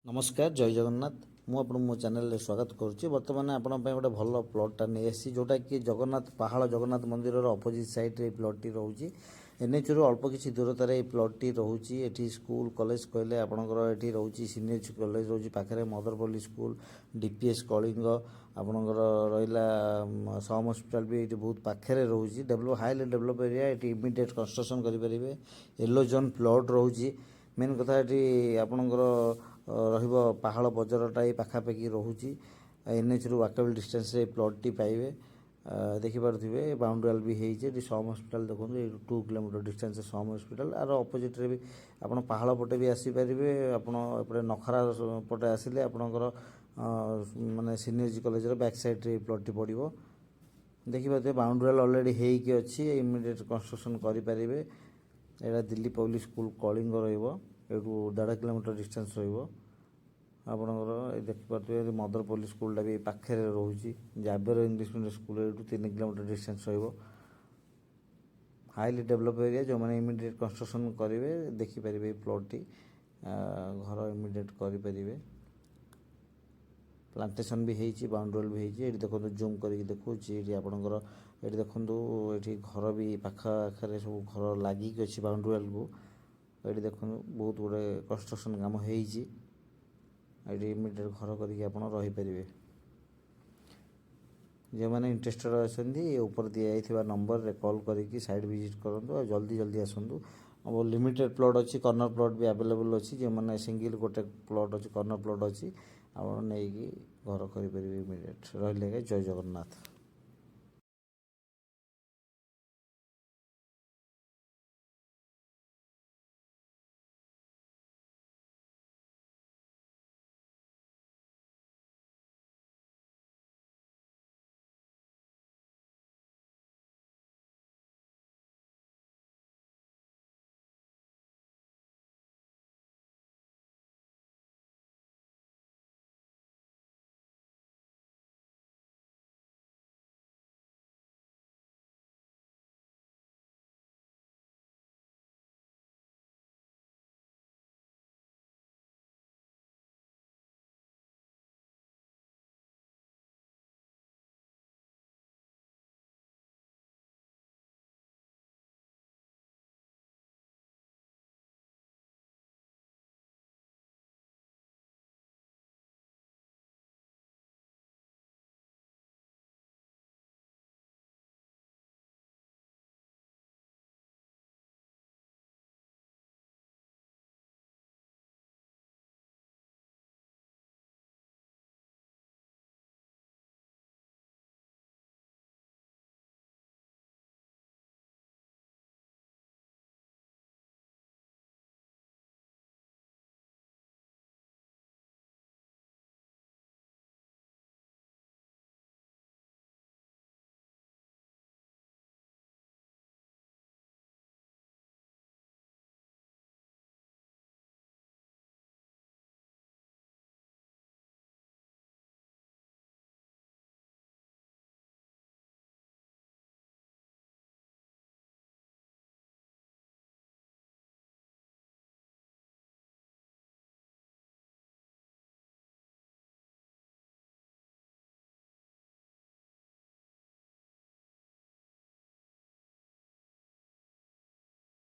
नमस्कार जय जगन्नाथ मु आपन मो चैनल रे स्वागत करुच्ची। बर्तमान आपण गोटे भल प्लॉटा नहीं आसी जोटा कि जगन्नाथ पहाड़ जगन्नाथ मंदिर अपोजिट साइड रे प्लॉटी रोचे एनएच रु अल्प किसी दूरतार ये प्लॉटी रोचे। ये स्कूल कॉलेज कहले आपणकर ये रोचे सीनियर कॉलेज रोचे पाखे मदरपल्ली स्कूल डीपीएस कलिंग आपणकर रहा सम हॉस्पिटल भी ये बहुत पाखे रोचे। डेभलप हाईली डेभलप एरिया ये इमिडिएट कंस्ट्रक्शन करेंगे। येलो जोन प्लॉट रोचे मेन कथा ये आपणकर पहाड़ बजरटा ये पाखापाखि रोचे एनएच रु वाकेबल डिस्टेंस प्लॉटी पाइबे देखिपे बाउंड्री वाल भी होती सम हॉस्पिटल देखो 2 kilometre distance some hospital are opposite रे भी आप पहाड़ पटे भी आसीपारे आपड़े नखरा पटे आसिले आपणकर माने सीनियर कॉलेज बैक साइड रे प्लॉटी पड़ो देखिए बाउंड्री वाल अलरेडी होगी अच्छी इमिडिएट कंस्ट्रक्शन करेंगे। यहाँ दिल्ली पब्लिक स्कूल कलिंग रही 1.5 किलोमीटर डिस्टेंस आपणकर देखिपे मदरपल्ली स्कूलटा भी पाखे रोचे जावेर English medium school 3 kilometre distance highly develop area जो मैंने इमिडिएट कंस्ट्रक्शन करेंगे देखिपारे प्लॉटी घर इमिडिएट करेंगे। प्लांटेशन भी होती बाउंड्री भी होती ये देखो जूम करके देखो ये आपणकर ये देखो ये घर भी पाखे सब घर लगिक अच्छी बाउंड्री वाल को ये देखो बहुत गुड़े कंस्ट्रक्शन काम होती ये इमिडिएट घर करके रहीपर। जो मैंने इंटरेस्टेड अच्छा ऊपर दिखाई नंबर रे कॉल करके साइड विजिट करूँ और जल्दी जल्दी आसतु। अब लिमिटेड प्लॉट अच्छी कॉर्नर प्लॉट भी अवेलेबल अच्छी जो मैंने सिंगल गोटे प्लॉट अच्छी कॉर्नर प्लॉट अच्छी आप नहीं घर करेंगे इमिडिएट रही जय जगन्नाथ।